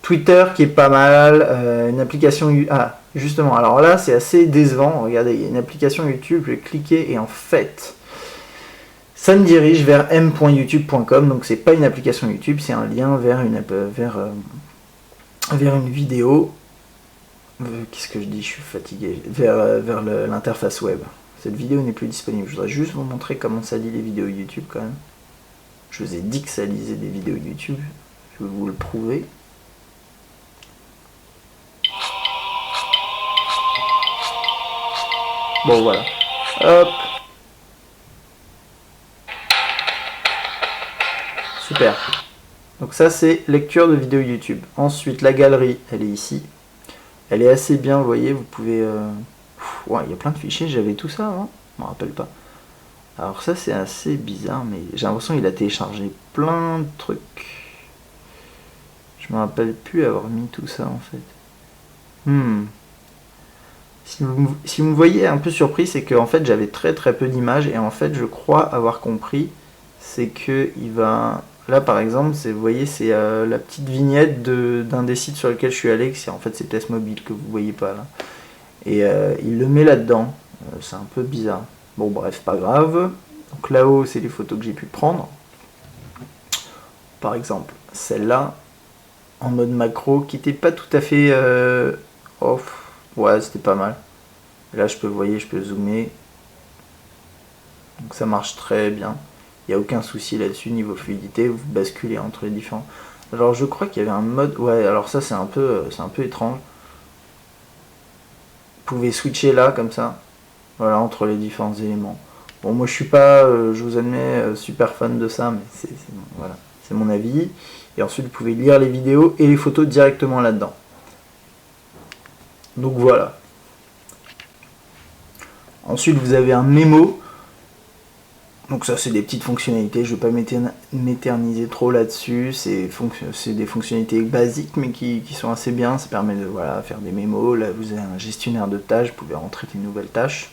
Twitter qui est pas mal, une application... Ah, justement, alors là, c'est assez décevant. Regardez, il y a une application YouTube, je vais cliquer et en fait... Ça me dirige vers m.youtube.com, donc c'est pas une application YouTube, c'est un lien vers une vidéo. Qu'est-ce que je dis? Je suis fatigué. Vers l'interface web. Cette vidéo n'est plus disponible. Je voudrais juste vous montrer comment ça lit les vidéos YouTube quand même. Je vous ai dit que ça lisait des vidéos YouTube. Je vais vous le prouver. Bon voilà. Hop. Super. Donc ça c'est lecture de vidéo YouTube. Ensuite la galerie, elle est ici. Elle est assez bien, vous voyez, vous pouvez... Ouais, il y a plein de fichiers, j'avais tout ça avant, je me rappelle pas. Alors ça c'est assez bizarre, mais j'ai l'impression qu'il a téléchargé plein de trucs. Je me rappelle plus avoir mis tout ça en fait. Si vous me voyez un peu surpris, c'est que en fait j'avais très peu d'images, et en fait je crois avoir compris, c'est que il va... Là par exemple, vous voyez, c'est la petite vignette d'un des sites sur lequel je suis allé, en fait c'est Test Mobile que vous voyez pas là. Et il le met là-dedans, c'est un peu bizarre. Bon bref, pas grave. Donc là-haut c'est les photos que j'ai pu prendre. Par exemple, celle-là, en mode macro, qui n'était pas tout à fait... ouais, c'était pas mal. Et là je peux, vous voyez, je peux zoomer. Donc ça marche très bien. Il n'y a aucun souci là-dessus, niveau fluidité, vous basculez entre les différents. Alors je crois qu'il y avait un mode... Ouais, alors ça c'est un peu étrange. Vous pouvez switcher là, comme ça. Voilà, entre les différents éléments. Bon, moi je suis pas, je vous admets, super fan de ça, mais voilà, c'est mon avis. Et ensuite vous pouvez lire les vidéos et les photos directement là-dedans. Donc voilà. Ensuite, vous avez un mémo. Donc ça, c'est des petites fonctionnalités. Je ne vais pas m'éterniser trop là-dessus. C'est des fonctionnalités basiques, mais qui sont assez bien. Ça permet de faire des mémos. Là, vous avez un gestionnaire de tâches. Vous pouvez rentrer des nouvelles tâches.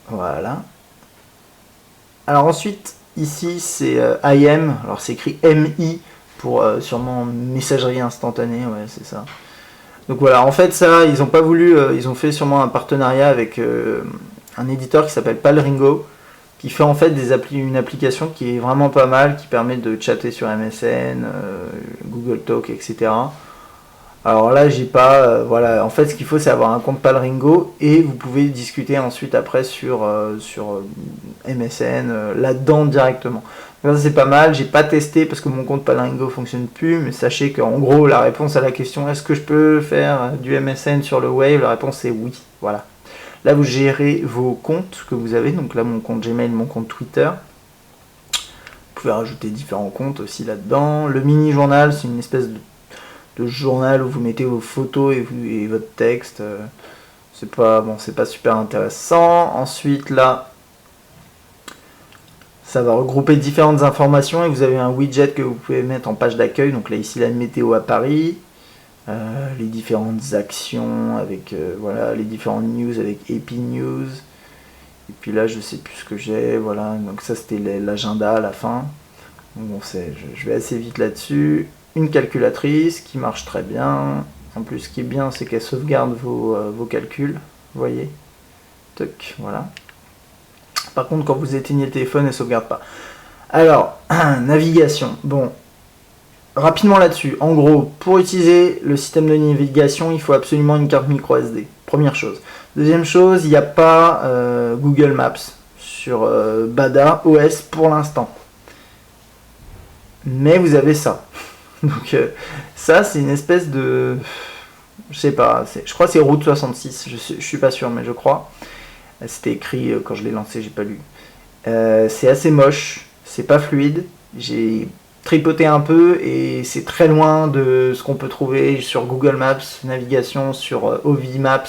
Voilà. Alors ensuite, ici, c'est IM. Alors c'est écrit MI pour sûrement messagerie instantanée. Ouais, c'est ça. Donc voilà, en fait, ça, ils ont pas voulu. Ils ont fait sûrement un partenariat avec un éditeur qui s'appelle Palringo, qui fait en fait une application qui est vraiment pas mal, qui permet de chatter sur MSN, Google Talk, etc. Alors là, j'ai pas, en fait, ce qu'il faut, c'est avoir un compte Palringo et vous pouvez discuter ensuite après sur MSN là-dedans directement. Ça, c'est pas mal. J'ai pas testé parce que mon compte Palringo fonctionne plus, mais sachez qu'en gros, la réponse à la question est-ce que je peux faire du MSN sur le Wave, la réponse est oui. Voilà. Là, vous gérez vos comptes que vous avez. Donc là, mon compte Gmail, mon compte Twitter. Vous pouvez rajouter différents comptes aussi là-dedans. Le mini-journal, c'est une espèce de journal où vous mettez vos photos et votre texte. C'est pas super intéressant. Ensuite, là, ça va regrouper différentes informations et vous avez un widget que vous pouvez mettre en page d'accueil. Donc là, ici, la météo à Paris. Les différentes actions avec les différentes news avec Epi News, et puis là je sais plus ce que j'ai, voilà, donc ça c'était l'agenda à la fin. Bon, je vais assez vite là-dessus. Une calculatrice qui marche très bien, en plus ce qui est bien c'est qu'elle sauvegarde vos calculs, vous voyez, toc, voilà. Par contre quand vous éteignez le téléphone elle sauvegarde pas. Alors navigation, bon, rapidement là-dessus, en gros, pour utiliser le système de navigation, il faut absolument une carte micro SD. Première chose. Deuxième chose, il n'y a pas Google Maps sur Bada OS pour l'instant. Mais vous avez ça. Donc ça, c'est une espèce de... Je sais pas, je crois que c'est Route 66, je suis pas sûr, mais je crois. C'était écrit quand je l'ai lancé, j'ai pas lu. C'est assez moche, c'est pas fluide. J'ai tripoté un peu et c'est très loin de ce qu'on peut trouver sur Google Maps, navigation, sur Ovi Maps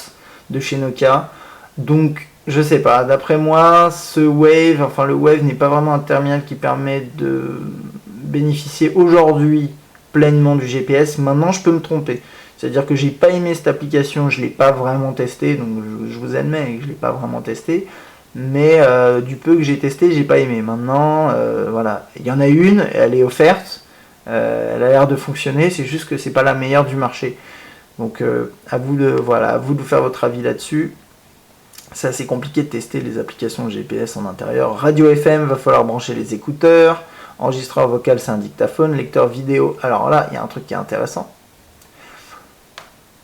de chez Nokia. Donc je sais pas, d'après moi le Wave n'est pas vraiment un terminal qui permet de bénéficier aujourd'hui pleinement du GPS. Maintenant je peux me tromper, c'est à dire que j'ai pas aimé cette application, je l'ai pas vraiment testé, donc je vous admets que je l'ai pas vraiment testé. Mais du peu que j'ai testé, j'ai pas aimé. Maintenant, voilà, il y en a une, elle est offerte, elle a l'air de fonctionner, c'est juste que c'est pas la meilleure du marché. Donc à vous de faire votre avis là-dessus. C'est assez compliqué de tester les applications GPS en intérieur. Radio FM, va falloir brancher les écouteurs. Enregistreur vocal, c'est un dictaphone. Lecteur vidéo, alors là, il y a un truc qui est intéressant.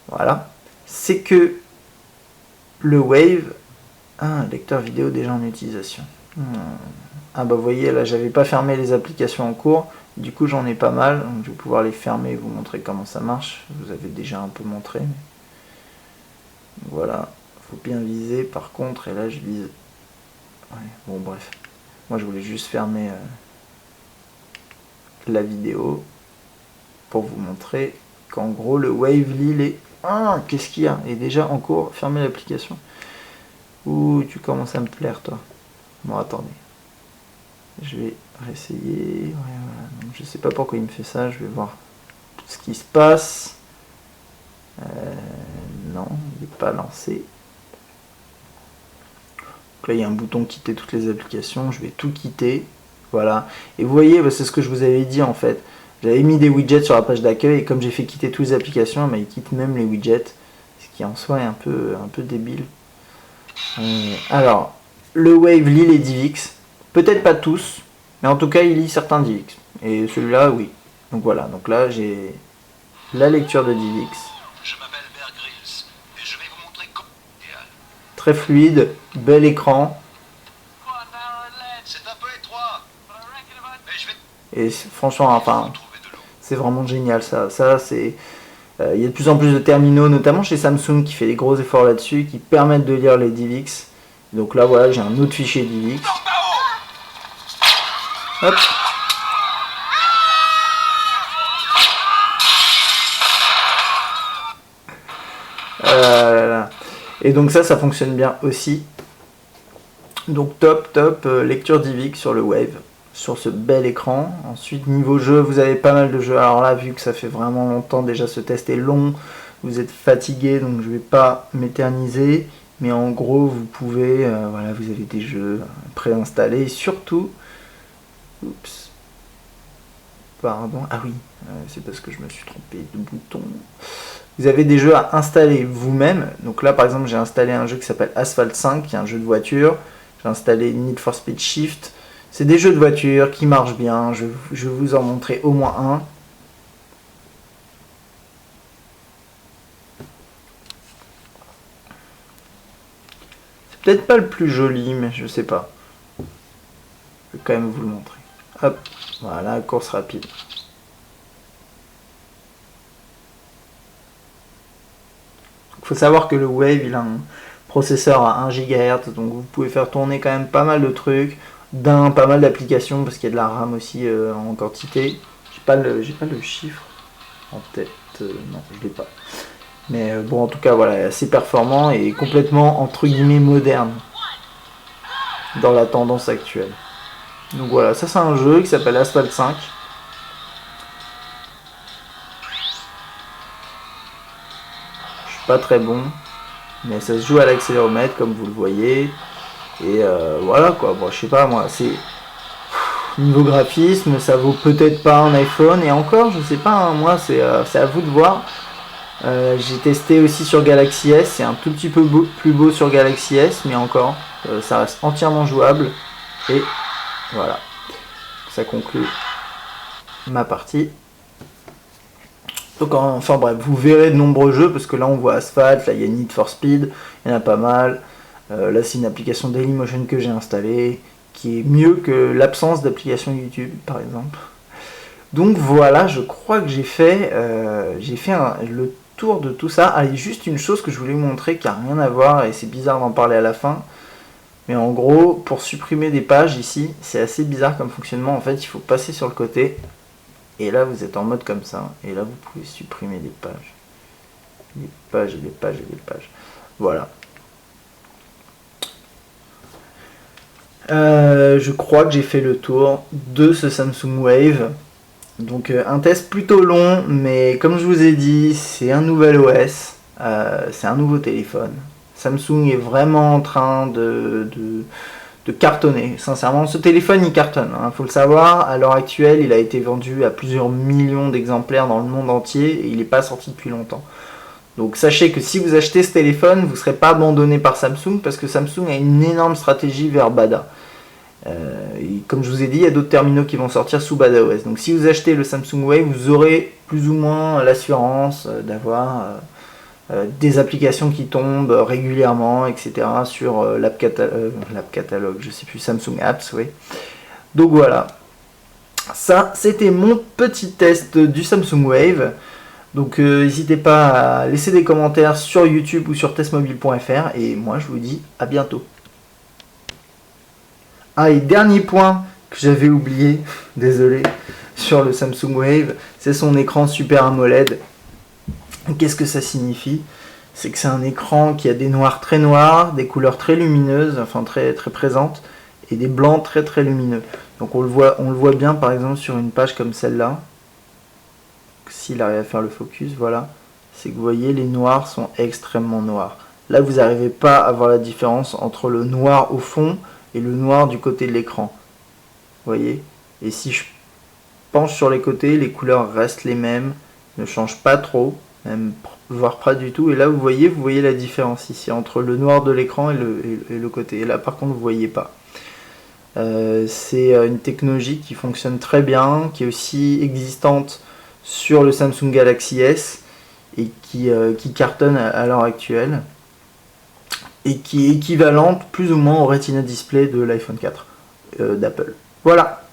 Voilà, c'est que le Wave. Ah, lecteur vidéo déjà en utilisation. Ah bah vous voyez, là j'avais pas fermé les applications en cours, du coup j'en ai pas mal, donc je vais pouvoir les fermer et vous montrer comment ça marche. Je vous avais déjà un peu montré. Mais... Voilà, faut bien viser par contre, et là je vise. Ouais, bon bref. Moi je voulais juste fermer la vidéo pour vous montrer qu'en gros le Wave lit les... Ah, qu'est-ce qu'il y a? Et déjà en cours, fermer l'application. Ouh, tu commences à me plaire, toi. Bon, attendez. Je vais réessayer. Ouais, voilà. Donc, je sais pas pourquoi il me fait ça. Je vais voir ce qui se passe. Non, il n'est pas lancé. Donc là, il y a un bouton quitter toutes les applications. Je vais tout quitter. Voilà. Et vous voyez, c'est ce que je vous avais dit en fait. J'avais mis des widgets sur la page d'accueil et comme j'ai fait quitter toutes les applications, il quitte même les widgets. Ce qui en soi est un peu débile. Alors, le Wave lit les DivX, peut-être pas tous, mais en tout cas il lit certains DivX. Et celui-là, oui. Donc voilà, donc là j'ai la lecture de DivX. Je m'appelle Bear Grylls et je vais vous montrer comment. Très fluide, bel écran. C'est un peu étroit. Mais je vais Et franchement, enfin, c'est vraiment génial ça. Ça c'est. Il y a de plus en plus de terminaux, notamment chez Samsung, qui fait des gros efforts là-dessus, qui permettent de lire les DivX. Donc là, voilà, j'ai un autre fichier DivX. Hop. Et donc ça fonctionne bien aussi. Donc top, lecture DivX sur le Wave, sur ce bel écran. Ensuite, niveau jeu, vous avez pas mal de jeux. Alors là, vu que ça fait vraiment longtemps, déjà ce test est long, vous êtes fatigué, donc je vais pas m'éterniser. Mais en gros, vous pouvez, voilà, vous avez des jeux préinstallés. Et surtout, oups, pardon, ah oui, c'est parce que je me suis trompé de bouton. Vous avez des jeux à installer vous-même. Donc là, par exemple, j'ai installé un jeu qui s'appelle Asphalt 5, qui est un jeu de voiture. J'ai installé Need for Speed Shift. C'est des jeux de voiture qui marchent bien. Je vais vous en montrer au moins un. C'est peut-être pas le plus joli, mais je sais pas. Je vais quand même vous le montrer. Hop, voilà, course rapide. Il faut savoir que le Wave, il a un processeur à 1 GHz, donc vous pouvez faire tourner quand même pas mal de trucs, pas mal d'applications, parce qu'il y a de la RAM aussi en quantité. J'ai pas le chiffre en tête, non, je l'ai pas. Mais bon, en tout cas, voilà, assez performant et complètement, entre guillemets, moderne dans la tendance actuelle. Donc voilà, ça c'est un jeu qui s'appelle Asphalt 5. Je suis pas très bon, mais ça se joue à l'accéléromètre comme vous le voyez. Et voilà quoi, bon, je sais pas moi, c'est niveau graphisme, ça vaut peut-être pas un iPhone, et encore, je sais pas, hein, moi c'est à vous de voir. J'ai testé aussi sur Galaxy S, c'est un tout petit peu plus beau sur Galaxy S, mais encore, ça reste entièrement jouable. Et voilà, ça conclut ma partie. Donc enfin bref, vous verrez de nombreux jeux, parce que là on voit Asphalt, là il y a Need for Speed, il y en a pas mal. Là c'est une application Dailymotion que j'ai installée, qui est mieux que l'absence d'application YouTube par exemple. Donc voilà, je crois que j'ai fait le tour de tout ça. Allez, juste une chose que je voulais vous montrer qui n'a rien à voir, et c'est bizarre d'en parler à la fin. Mais en gros, pour supprimer des pages ici, c'est assez bizarre comme fonctionnement. En fait, il faut passer sur le côté. Et là, vous êtes en mode comme ça. Et là, vous pouvez supprimer des pages. Des pages et des pages et des pages. Voilà. Je crois que j'ai fait le tour de ce Samsung Wave. Donc un test plutôt long, mais comme je vous ai dit, c'est un nouvel OS, c'est un nouveau téléphone. Samsung est vraiment en train de cartonner. Sincèrement, ce téléphone il cartonne, hein, faut le savoir. À l'heure actuelle, il a été vendu à plusieurs millions d'exemplaires dans le monde entier et il n'est pas sorti depuis longtemps. Donc sachez que si vous achetez ce téléphone, vous ne serez pas abandonné par Samsung, parce que Samsung a une énorme stratégie vers Bada. Et comme je vous ai dit, il y a d'autres terminaux qui vont sortir sous BadaOS. Donc si vous achetez le Samsung Wave, vous aurez plus ou moins l'assurance d'avoir des applications qui tombent régulièrement, etc. sur l'app catalogue, je sais plus, Samsung Apps, oui. Donc voilà. Ça, c'était mon petit test du Samsung Wave. Donc n'hésitez pas à laisser des commentaires sur YouTube ou sur testmobile.fr, et moi je vous dis à bientôt. Ah, et dernier point que j'avais oublié, désolé, sur le Samsung Wave, c'est son écran Super AMOLED. Qu'est-ce que ça signifie? C'est que c'est un écran qui a des noirs très noirs, des couleurs très lumineuses, enfin très, très présentes, et des blancs très très lumineux. Donc on le voit bien par exemple sur une page comme celle-là. S'il arrive à faire le focus, voilà, c'est que vous voyez, les noirs sont extrêmement noirs. Là, vous n'arrivez pas à voir la différence entre le noir au fond et le noir du côté de l'écran. Vous voyez? Et si je penche sur les côtés, les couleurs restent les mêmes, ne changent pas trop, même voire pas du tout. Et là, vous voyez la différence ici entre le noir de l'écran et le côté. Et là, par contre, vous ne voyez pas. C'est une technologie qui fonctionne très bien, qui est aussi existante sur le Samsung Galaxy S et qui cartonne à l'heure actuelle, et qui est équivalente plus ou moins au Retina Display de l'iPhone 4 d'Apple. Voilà.